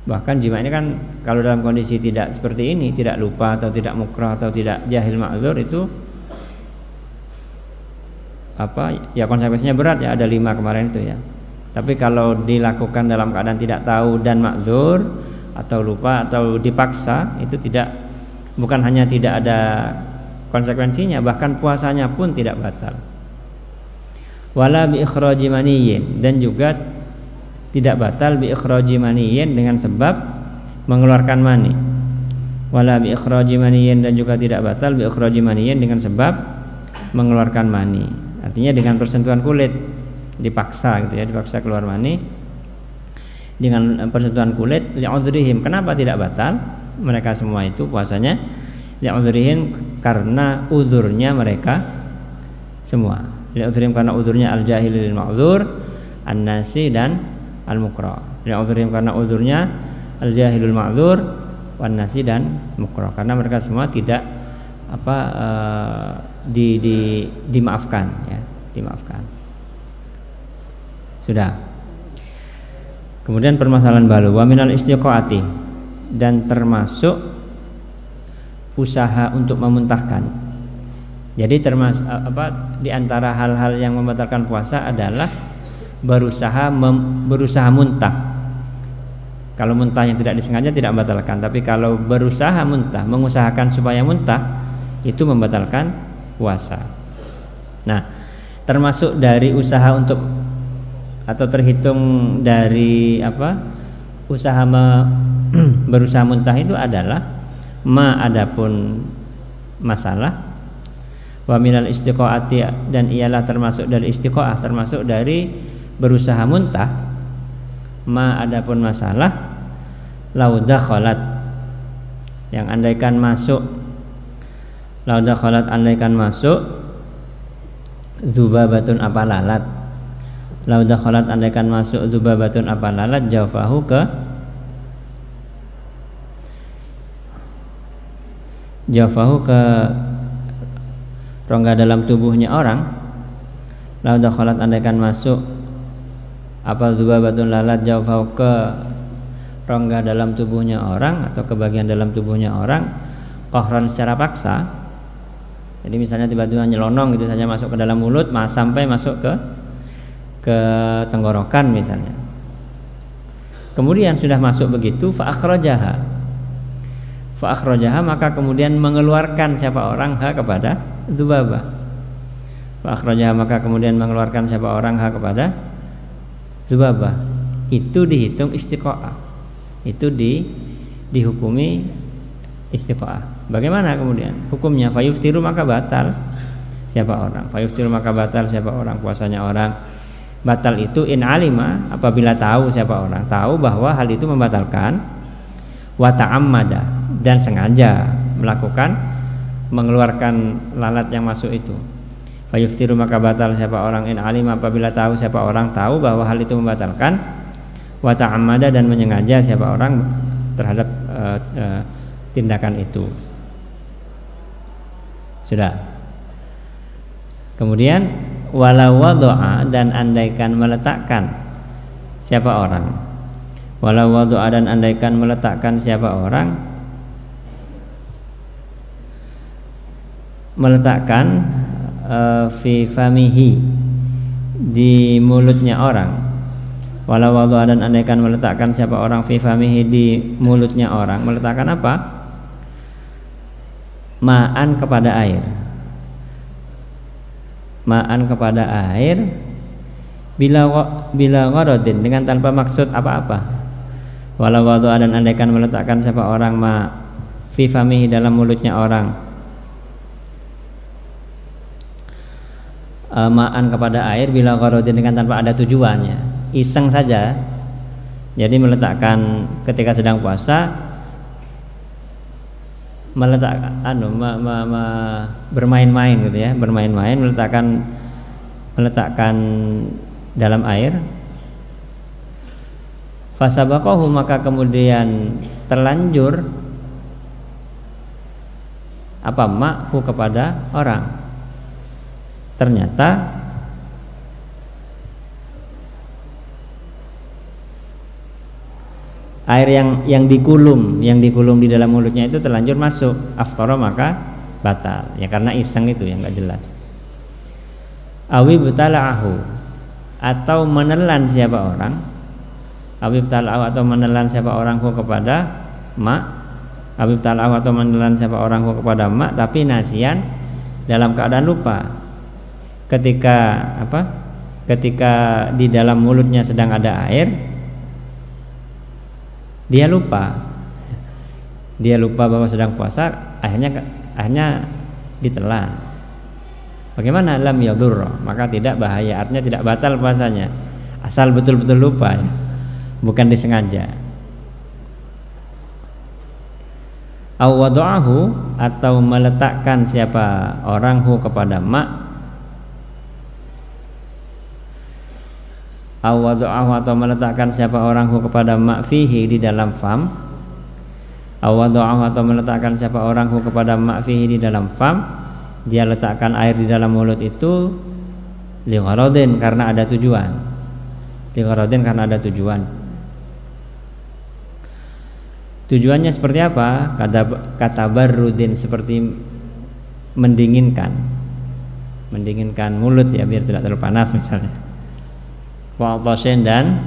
Bahkan jima ini kan kalau dalam kondisi tidak seperti ini, tidak lupa atau tidak mukrah atau tidak jahil ma'dzur, itu ya konsekuensinya berat ya, ada 5 kemarin itu ya. Tapi kalau dilakukan dalam keadaan tidak tahu dan ma'dzur atau lupa atau dipaksa, itu bukan hanya tidak ada konsekuensinya, bahkan puasanya pun tidak batal. Wala bi ikhraji maniyyin, dan juga tidak batal bi ikhraji maniyyin dengan sebab mengeluarkan mani. Wala bi ikhraji maniyyin, dan juga tidak batal bi ikhraji maniyyin dengan sebab mengeluarkan mani. Artinya dengan persentuhan kulit, dipaksa gitu ya, dipaksa keluar mani dengan persentuhan kulit. Li'udhrihim, kenapa tidak batal mereka semua itu puasanya? Li'udhrihim, karena uzurnya mereka semua. Li'udhrihim, karena uzurnya al-jahil lil ma'dzur, an-nasi dan al-mukrah. Li'udhrihim, karena uzurnya al-jahilul ma'dzur, wan-nasi dan mukrah, karena mereka semua tidak dimaafkan ya, dimaafkan. Sudah. Kemudian permasalahan baru, wa minal istiqaati, dan termasuk usaha untuk memuntahkan. Jadi termasuk di antara hal-hal yang membatalkan puasa adalah berusaha muntah. Kalau muntah yang tidak disengaja tidak membatalkan, tapi kalau berusaha muntah, mengusahakan supaya muntah, itu membatalkan puasa. Nah, termasuk dari usaha untuk atau terhitung dari usaha berusaha muntah itu adalah adapun masalah, wa minal istiqaati, dan ialah termasuk dari istiqaah, termasuk dari berusaha muntah, adapun masalah, lau dakhalat, yang andaikan masuk, lau dakhalat, andaikan masuk, dzubabatun, apa lalat. Lau dakhalat, andaikan masuk, dzubabatun, apa lalat, jawfahu, ke rongga dalam tubuhnya orang. Lau dakhalat, andaikan masuk apa dzubabatun, lalat, jawfahu, ke rongga dalam tubuhnya orang atau ke bagian dalam tubuhnya orang, qahran, secara paksa. Jadi misalnya tiba-tiba nyelonong gitu saja masuk ke dalam mulut, sampai masuk ke tenggorokan misalnya. Kemudian sudah masuk begitu, fa akhrajaha, maka kemudian mengeluarkan siapa orang kepada dzubabah. Fa akhrajaha, maka kemudian mengeluarkan siapa orang kepada dzubabah. Itu dihitung istiqaah. Itu dihukumi istiqaah. Bagaimana kemudian hukumnya? Fayuftiru, maka batal siapa orang. Fayuftiru, maka batal siapa orang, puasanya orang. Batal itu in alima, apabila tahu siapa orang, tahu bahwa hal itu membatalkan, wa ta'ammada, dan sengaja melakukan, mengeluarkan lalat yang masuk itu. Fayuftiru, maka batal siapa orang in alima, apabila tahu siapa orang, tahu bahwa hal itu membatalkan, wa ta'ammada, dan menyengaja siapa orang terhadap tindakan itu. Sudah. Kemudian walau wadu'a, dan andaikan meletakkan siapa orang, walau wadu'a, dan andaikan meletakkan siapa orang, meletakkan fi famihi, di mulutnya orang. Walau wadu'a, dan andaikan meletakkan siapa orang fi famihi, di mulutnya orang. Meletakkan apa? Ma'an, kepada air. Ma'an, kepada air, bila gharadin, dengan tanpa maksud apa-apa. Walau wadu'a, dan andaikan meletakkan siapa orang fi famihi, dalam mulutnya orang, ma'an, kepada air, bila gharadin, dengan tanpa ada tujuannya, iseng saja. Jadi meletakkan ketika sedang puasa, meletakkan bermain-main gitu ya, bermain-main, meletakkan dalam air. Fasabaqahu, maka kemudian terlanjur ma'hu, kepada orang. Ternyata air yang dikulum di dalam mulutnya itu terlanjur masuk, aftara, maka batal ya, karena iseng itu yang nggak jelas. awi butala'ahu, atau menelan siapa orang, awi butala'ahu atau menelan siapa orangku kepada ma, awi butala'ahu atau menelan siapa orangku kepada ma, tapi nasian dalam keadaan lupa. Ketika di dalam mulutnya sedang ada air, dia lupa bahwa sedang puasa, akhirnya ditelan. Bagaimana? Lam yadur, maka tidak bahaya, artinya tidak batal puasanya, asal betul-betul lupa ya, bukan disengaja. Aw wada'ahu, atau meletakkan siapa orang hu kepada ma, aw wada'ahu, atau meletakkan siapa orang hu kepada ma fihi, di dalam fam, aw wada'ahu, atau meletakkan siapa orang hu kepada ma fihi, di dalam fam, dia letakkan air di dalam mulut itu li gharadin, karena ada tujuan, li gharadin, karena ada tujuan. Tujuannya seperti apa? Kata barudin, seperti mendinginkan mulut ya, biar tidak terlalu panas misalnya. Wa atashin, dan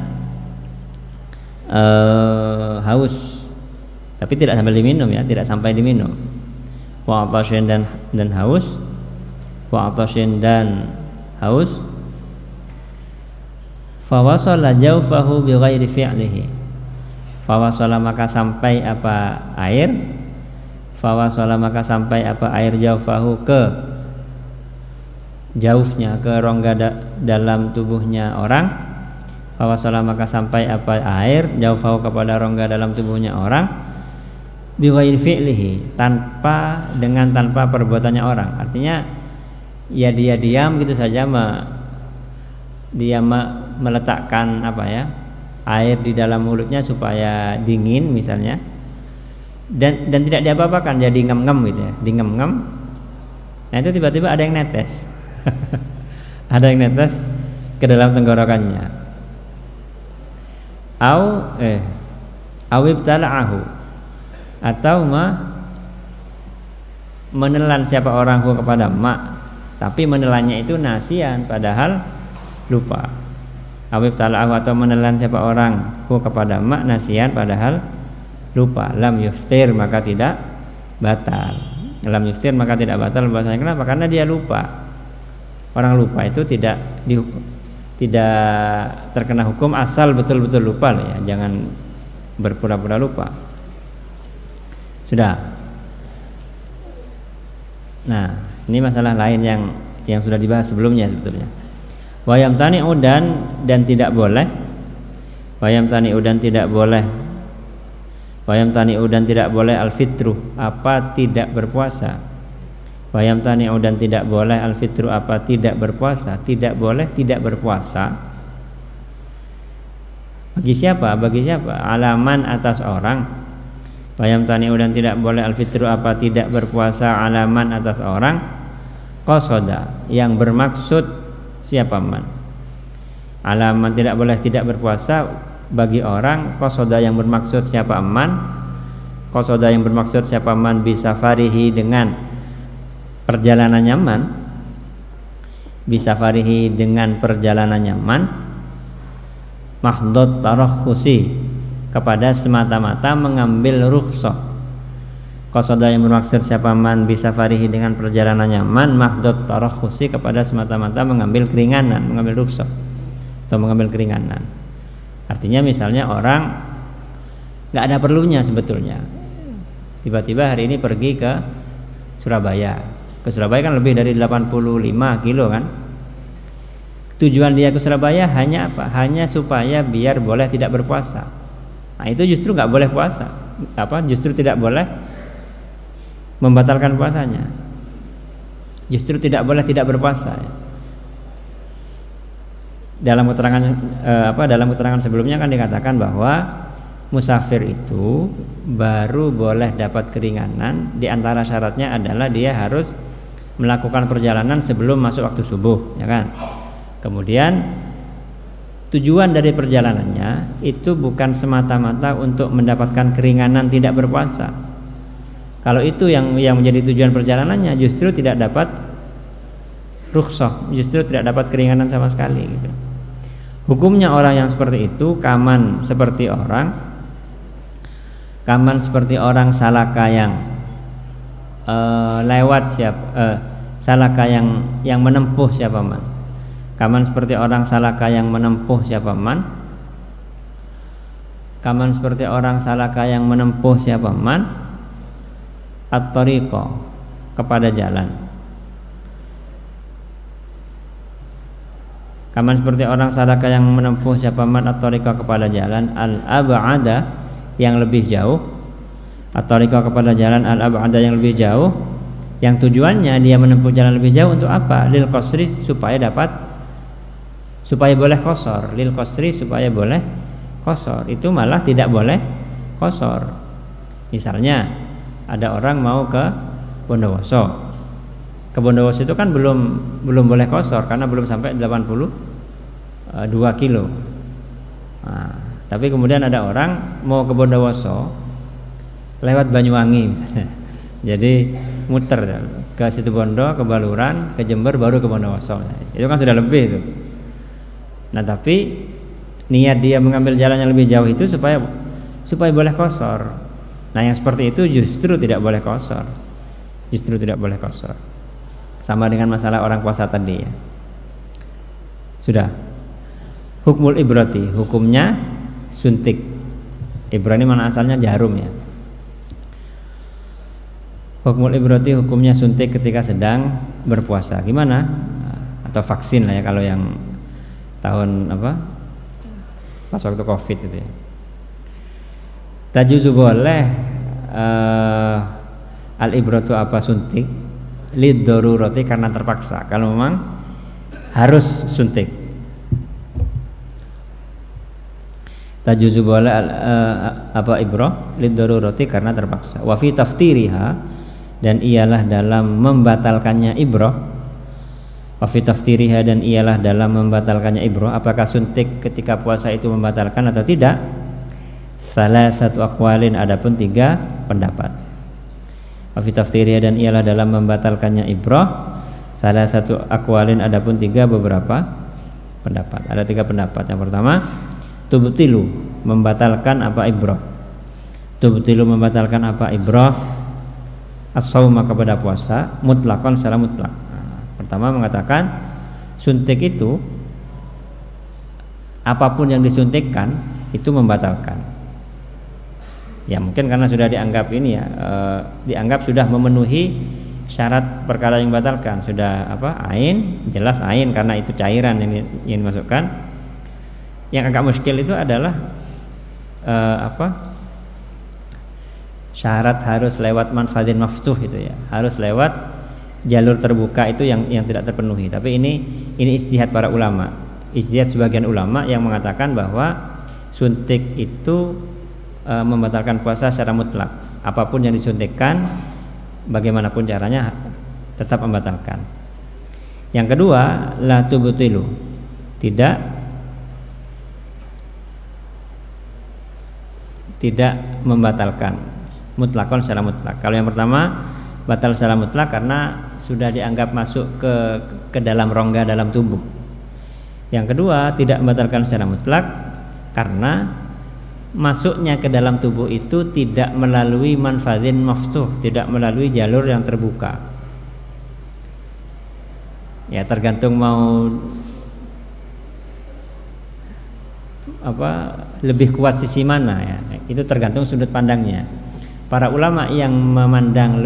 haus, tapi tidak sampai diminum ya, tidak sampai diminum. Wa atashin, dan haus, wa atashin, dan haus. Fa wasala jawfahu bi ghairi fi'lihi, fawasala, maka sampai apa air, fawasala, maka sampai apa air, jaufahu, ke jaufnya, ke rongga dalam tubuhnya orang, fawasala, maka sampai apa air, jaufahu, kepada rongga dalam tubuhnya orang, bighairi fi'lihi, tanpa perbuatannya orang. Artinya ya dia diam gitu saja, meletakkan apa ya, air di dalam mulutnya supaya dingin misalnya, dan tidak diapa-apakan, jadi ngem-ngem gitu ya, di ngem-ngem. Nah itu tiba-tiba ada yang netes ada yang netes ke dalam tenggorokannya. Awib tala'ahu, atau menelan siapa orang kepada ma, tapi menelannya itu nasian, padahal lupa. Awib tala'ahu, atau menelan siapa orang kepada mak, nasian, padahal lupa. Lam yuftir, maka tidak batal. Lam yuftir, maka tidak batal bahasanya. Kenapa? Karena dia lupa. Orang lupa itu tidak terkena hukum asal betul-betul lupa loh ya. Jangan berpura-pura lupa. Sudah. Nah, ini masalah lain yang sudah dibahas sebelumnya sebetulnya. Wayam tani'u, dan tidak boleh, wayam tani'u, dan tidak boleh, wayam tani'u, dan tidak boleh al-fitru, apa tidak berpuasa. Wayam tani'u, dan tidak boleh al-fitru, apa tidak berpuasa. Tidak boleh tidak berpuasa bagi siapa? Alaman, atas orang. Wayam tani'u, dan tidak boleh al-fitru, apa tidak berpuasa, alaman, atas orang, qasada, yang bermaksud siapa man. Alaman tidak boleh tidak berpuasa bagi orang, qasada, yang bermaksud siapa man, qasada, yang bermaksud siapa man, bisafarihi, dengan perjalanannya man, bisafarihi, dengan perjalanannya man, mahdud tarakhusi, kepada semata-mata mengambil rukhsah. Qasada, yang bermaksud siapa man, bisafarihi, dengan perjalanannya man, mahdud tarakhusi, kepada semata-mata mengambil keringanan, mengambil rukhsah atau mengambil keringanan. Artinya misalnya orang nggak ada perlunya sebetulnya, tiba-tiba hari ini pergi ke Surabaya. Ke Surabaya kan lebih dari 85 kilo kan. Tujuan dia ke Surabaya hanya apa? Hanya supaya biar boleh tidak berpuasa. Nah itu justru nggak boleh puasa. Justru tidak boleh membatalkan puasanya. Justru tidak boleh tidak berpuasa. Dalam keterangan sebelumnya kan dikatakan bahwa musafir itu baru boleh dapat keringanan, di antara syaratnya adalah dia harus melakukan perjalanan sebelum masuk waktu subuh, ya kan? Kemudian tujuan dari perjalanannya itu bukan semata-mata untuk mendapatkan keringanan tidak berpuasa. Kalau itu yang menjadi tujuan perjalanannya, justru tidak dapat rukhsah, justru tidak dapat keringanan sama sekali gitu. Hukumnya orang yang seperti itu kaman seperti orang salaka yang lewat salaka yang menempuh siapa man. Kaman seperti orang salaka yang menempuh siapa man. Kaman seperti orang salaka yang menempuh siapa man at-tariqa kepada jalan. Kaman seperti orang salaka yang menempuh siapa man at-tariqa kepada jalan al-ab'ada yang lebih jauh, at-tariqa kepada jalan al-ab'ada yang lebih jauh, yang tujuannya dia menempuh jalan lebih jauh untuk apa? Lil qasri supaya boleh qasar, lil qasri supaya boleh qasar. Itu malah tidak boleh qasar. Misalnya ada orang mau ke Bondowoso. Ke Bondowoso itu kan belum boleh qasar karena belum sampai 82 kilo. Nah, tapi kemudian ada orang mau ke Bondowoso lewat Banyuwangi misalnya. Jadi muter ke Situbondo, ke Baluran, ke Jember, baru ke Bondowoso. Itu kan sudah lebih itu. Nah, tapi niat dia mengambil jalan yang lebih jauh itu supaya boleh qasar. Nah, yang seperti itu justru tidak boleh qasar. Justru tidak boleh qasar. Sama dengan masalah orang puasa tadi ya. Sudah. Hukmul ibrati, hukumnya suntik. Ibra ini mana asalnya jarum ya. Hukmul ibrati, hukumnya suntik ketika sedang berpuasa. Gimana? Atau vaksin lah ya kalau yang tahun pas waktu Covid itu ya. Tajuzu boleh al-ibratu apa suntik lid darurati karena terpaksa. Kalau memang harus suntik. Tajuzu boleh apa ibrah lid darurati karena terpaksa. Wa fi taftiriha, dan ialah dalam membatalkannya ibrah. Wa fi taftiriha, dan ialah dalam membatalkannya ibrah. Apakah suntik ketika puasa itu membatalkan atau tidak? Salah satu aqwalin, adapun 3 pendapat. Wa fi taftiriha, dan ialah dalam membatalkannya ibrah. Salah satu aqwalin, adapun 3 beberapa pendapat. Ada 3 pendapat. Yang pertama, tubtilu, membatalkan apa ibrah. Tubtilu, membatalkan apa ibrah as-sauma kepada puasa mutlaqan secara mutlak. Pertama mengatakan suntik itu apapun yang disuntikkan itu membatalkan. Ya mungkin karena sudah dianggap ini ya dianggap sudah memenuhi syarat perkara yang membatalkan. Sudah ain, jelas ain karena itu cairan yang dimasukkan. Yang agak muskil itu adalah syarat harus lewat manfadin maftuh itu ya. Harus lewat jalur terbuka itu yang tidak terpenuhi. Tapi ini ijtihad para ulama. Ijtihad sebagian ulama yang mengatakan bahwa suntik itu membatalkan puasa secara mutlak. Apapun yang disuntikkan, bagaimanapun caranya tetap membatalkan. Yang kedua, la tubtilu, tidak membatalkan mutlakon secara mutlak. Kalau yang pertama batal secara mutlak karena sudah dianggap masuk ke dalam rongga dalam tubuh. Yang kedua tidak membatalkan secara mutlak karena masuknya ke dalam tubuh itu tidak melalui manfadin maftuh, tidak melalui jalur yang terbuka. Ya tergantung mau lebih kuat sisi mana ya. Itu tergantung sudut pandangnya. Para ulama yang memandang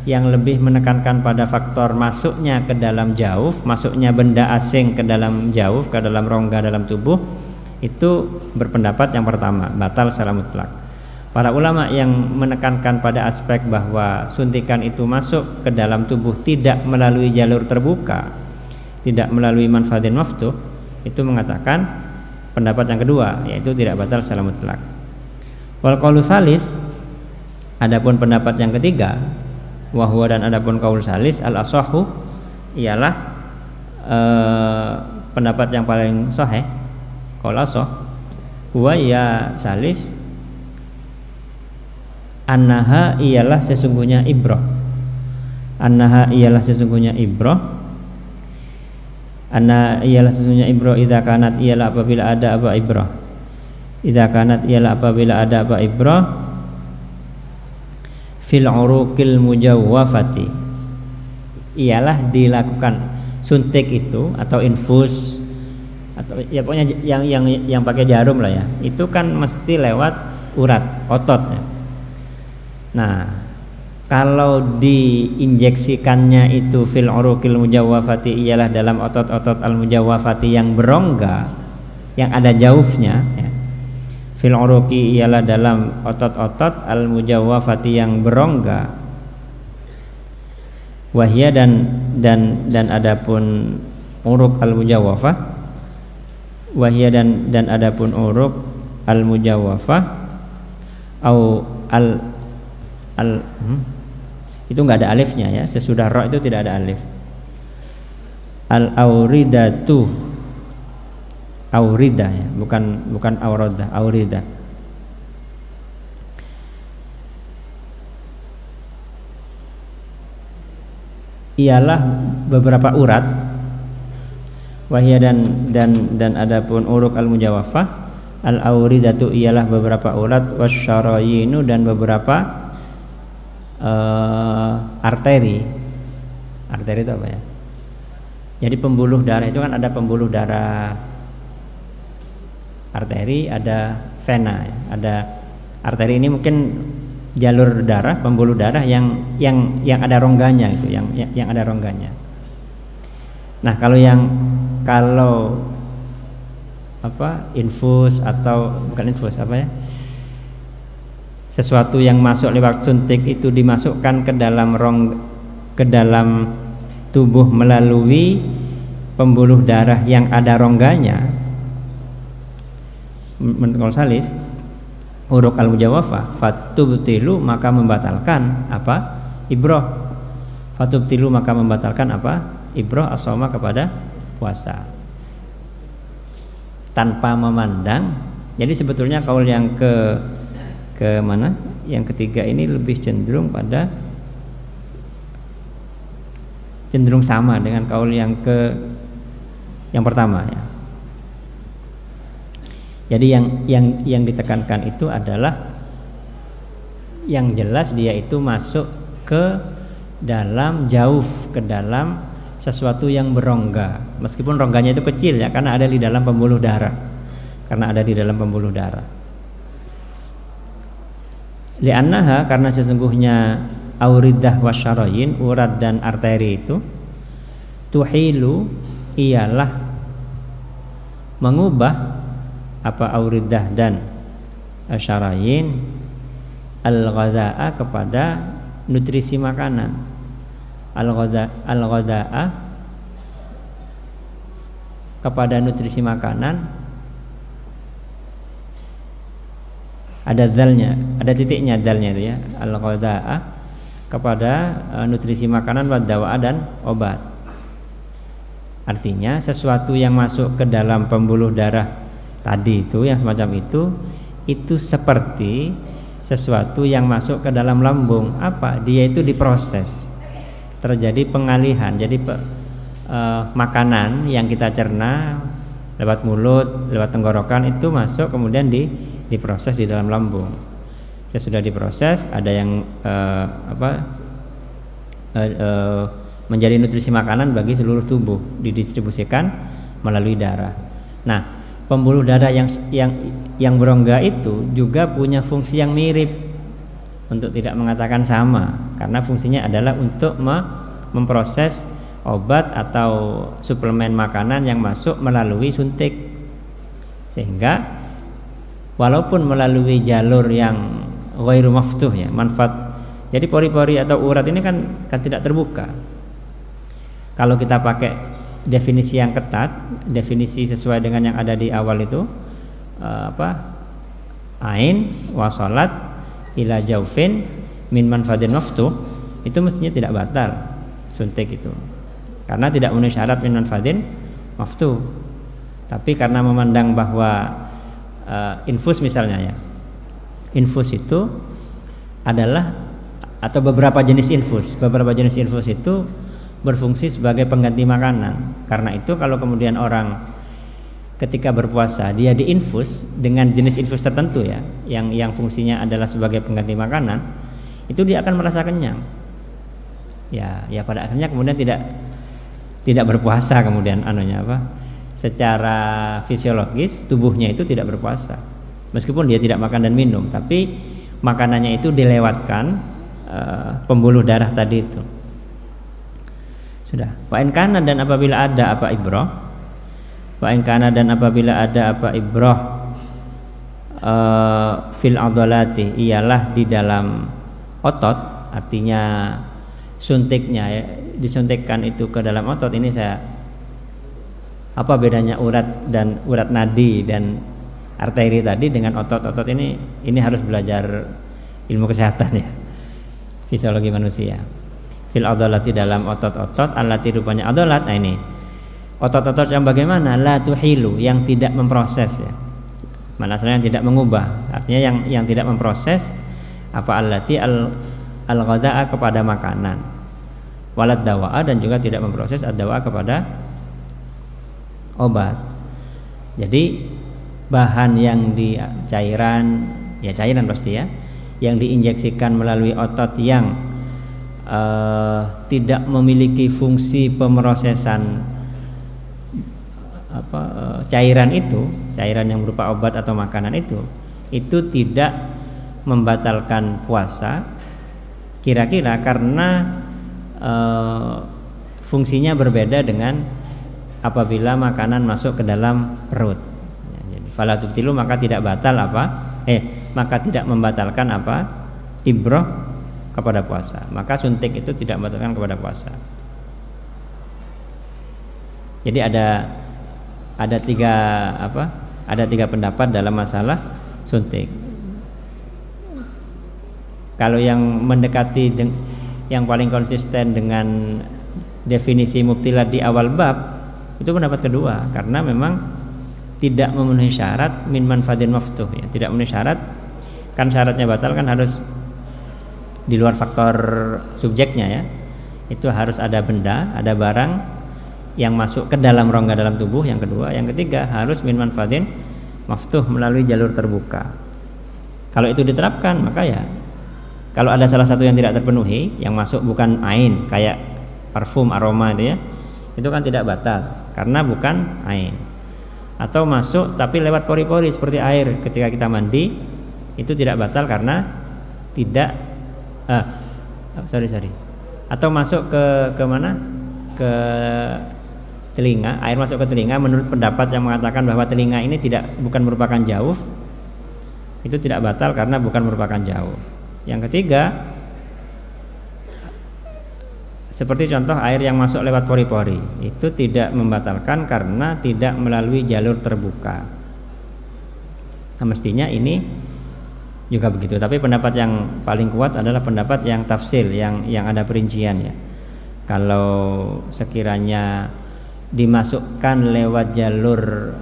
yang lebih menekankan pada faktor masuknya ke dalam jauf, masuknya benda asing ke dalam jauf, ke dalam rongga dalam tubuh, itu berpendapat yang pertama, batal secara mutlak. Para ulama yang menekankan pada aspek bahwa suntikan itu masuk ke dalam tubuh tidak melalui jalur terbuka, tidak melalui manfaatin maftuh, itu mengatakan pendapat yang kedua, yaitu tidak batal secara mutlak. Wal qaulu salis, adapun pendapat yang ketiga, wahwa dan adapun qaul salis al asahhu ialah pendapat yang paling sahih, qaul asah, huwa ya salis annaha ialah sesungguhnya ibrah. Annaha ialah sesungguhnya ibrah Anna ialah sesungguhnya ibrah idza kanat ialah apabila ada apa ibrah. Idza kanat ialah apabila ada apa ibrah fil uruqil mujawwafati. Ialah dilakukan suntik itu atau infus atau ya pokoknya yang pakai jarum lah ya. Itu kan mesti lewat urat, otot ya. Nah, kalau diinjeksikannya itu fil uruqil mujawwafati ialah dalam otot-otot al mujawwafati yang berongga, yang ada jaufnya ya. Fil uruqi ialah dalam otot-otot al mujawwafati yang berongga. Wahya dan adapun uruq al mujawwafah. Wahya dan adapun uruq al mujawwafah au itu nggak ada alifnya ya, sesudah ra itu tidak ada alif. Al auridatu, aurida ya, bukan aurada, aurida. Ialah beberapa urat. Wahya dan adapun uruk al mujawafah. Al auridatu ialah beberapa urat, wasyarayinu dan beberapa arteri. Arteri itu apa ya? Jadi pembuluh darah itu kan ada pembuluh darah arteri, ada vena, ada arteri ini mungkin jalur darah, pembuluh darah yang ada rongganya itu, yang ada rongganya. Nah, kalau apa infus atau bukan infus apa ya? Sesuatu yang masuk lewat suntik itu dimasukkan ke dalam tubuh melalui pembuluh darah yang ada rongganya. Menurut Salis, uruk al mujawafah fatubtilu maka membatalkan apa? Ibrah. Fatubtilu maka membatalkan apa? Ibrah as-shauma kepada puasa. Tanpa memandang. Jadi sebetulnya kaul yang ke mana? Yang ketiga ini lebih cenderung sama dengan kaul yang pertama ya. Jadi yang ditekankan itu adalah yang jelas dia itu masuk ke dalam jauf, ke dalam sesuatu yang berongga. Meskipun rongganya itu kecil ya, karena ada di dalam pembuluh darah. Li'annaha karena sesungguhnya auridah wasyarayin, urat dan arteri itu tuhilu ialah mengubah apa auridah dan asyarayin al-ghadha'a kepada nutrisi makanan. Al-ghadha'a kepada nutrisi makanan ada dzalnya, ada titiknya dzalnya itu ya. Al-ghadha'a kepada nutrisi makanan wa dawa'a dan obat. Artinya sesuatu yang masuk ke dalam pembuluh darah tadi itu yang semacam itu seperti sesuatu yang masuk ke dalam lambung. Apa? Dia itu diproses. Terjadi pengalihan. Jadi makanan yang kita cerna lewat mulut, lewat tenggorokan itu masuk kemudian diproses di dalam lambung. Sesudah diproses ada yang menjadi nutrisi makanan bagi seluruh tubuh, didistribusikan melalui darah. Nah, pembuluh darah yang berongga itu juga punya fungsi yang mirip, untuk tidak mengatakan sama, karena fungsinya adalah untuk memproses obat atau suplemen makanan yang masuk melalui suntik, sehingga walaupun melalui jalur yang ghairu maftuh ya, manfaat. Jadi pori-pori atau urat ini kan tidak terbuka. Kalau kita pakai definisi yang ketat, definisi sesuai dengan yang ada di awal itu ain wasolat ila jaufin min manfadin maftuh, itu mestinya tidak batal suntik itu, karena tidak memenuhi syarat min manfadin maftuh. Tapi karena memandang bahwa infus misalnya ya, infus itu adalah atau beberapa jenis infus itu berfungsi sebagai pengganti makanan. Karena itu kalau kemudian orang ketika berpuasa dia diinfus dengan jenis infus tertentu ya, yang fungsinya adalah sebagai pengganti makanan, itu dia akan merasa kenyang. Ya pada akhirnya kemudian tidak berpuasa, kemudian secara fisiologis tubuhnya itu tidak berpuasa. Meskipun dia tidak makan dan minum, tapi makanannya itu dilewatkan pembuluh darah tadi itu. Sudah. Wa in kana dan apabila ada apa ibrah, wa in kana dan apabila ada apa ibrah fil adolati, ialah di dalam otot, artinya suntiknya ya, disuntikkan itu ke dalam otot. Ini apa bedanya urat nadi dan arteri tadi dengan otot-otot ini harus belajar ilmu kesehatan ya, fisiologi manusia. Fil adolati, dalam otot-otot, allati rupanya adolat. Nah ini otot-otot yang bagaimana? La tuhilu, yang tidak memproses ya. Mana yang tidak mengubah, artinya yang tidak memproses apa allati al-ghada'a kepada makanan, walad dawa'a, dan juga tidak memproses ad-dawa'a kepada obat. Jadi bahan yang di cairan pasti ya, yang diinjeksikan melalui otot yang tidak memiliki fungsi pemrosesan cairan yang berupa obat atau makanan itu tidak membatalkan puasa, kira-kira karena fungsinya berbeda dengan apabila makanan masuk ke dalam perut. Fala tubtilu, maka tidak batal maka tidak membatalkan ibrah kepada puasa. Maka suntik itu tidak membatalkan kepada puasa. Jadi ada tiga pendapat dalam masalah suntik. Kalau yang mendekati yang paling konsisten dengan definisi mubtilat di awal bab, itu pendapat kedua, karena memang tidak memenuhi syarat min manfadin maftuh ya, tidak memenuhi syarat. Kan syaratnya batal kan harus di luar faktor subjeknya ya, itu harus ada benda, ada barang yang masuk ke dalam rongga dalam tubuh. Yang kedua, yang ketiga harus min manfadin maftuh, melalui jalur terbuka. Kalau itu diterapkan, maka ya kalau ada salah satu yang tidak terpenuhi, yang masuk bukan ain kayak parfum, aroma itu ya, itu kan tidak batal karena bukan ain. Atau masuk tapi lewat pori-pori seperti air ketika kita mandi, itu tidak batal karena tidak atau masuk ke mana, ke telinga, air masuk ke telinga, menurut pendapat yang mengatakan bahwa telinga ini bukan merupakan jauh, itu tidak batal karena bukan merupakan jauh. Yang ketiga, seperti contoh air yang masuk lewat pori-pori, itu tidak membatalkan karena tidak melalui jalur terbuka. Nah, mestinya ini juga begitu, tapi pendapat yang paling kuat adalah pendapat yang tafsil, yang ada perincian ya. Kalau sekiranya dimasukkan lewat jalur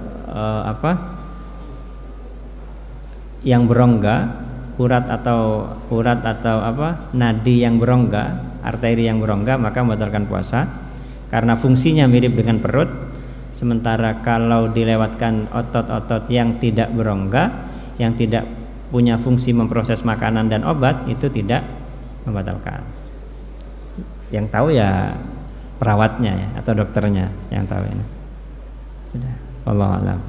yang berongga, urat atau nadi yang berongga, arteri yang berongga, maka membatalkan puasa karena fungsinya mirip dengan perut. Sementara kalau dilewatkan otot-otot yang tidak berongga, yang tidak punya fungsi memproses makanan dan obat, itu tidak membatalkan. Yang tahu ya perawatnya ya, atau dokternya yang tahu ini. Sudah, wallahu a'lam.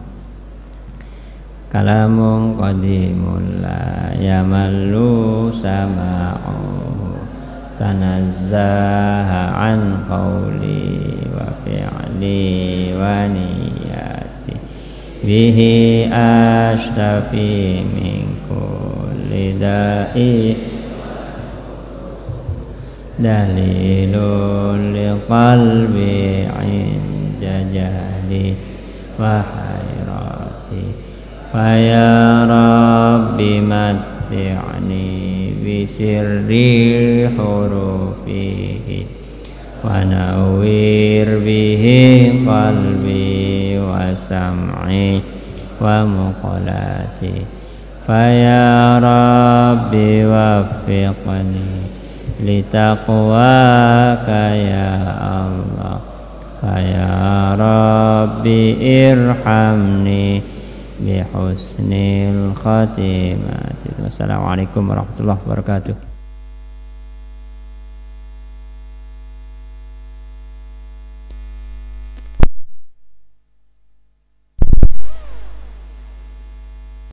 Kalamun qadimun la yamallu sama'uhu, tanazzaha an qawli wa fi'li wa niyati, bihi ashtafi min kulli da'i, dalilun liqalbi inda jahli wa hayrati, faya rabbi matti'ni bisirri hurufihi wa nawwir bihi qalbi wa sam'i wa muqalati, faya rabbi waffiqni litaqwaka ya Allah. Ya Rabbi irhamni bihusnil khatimah. Wassalamualaikum warahmatullahi wabarakatuh.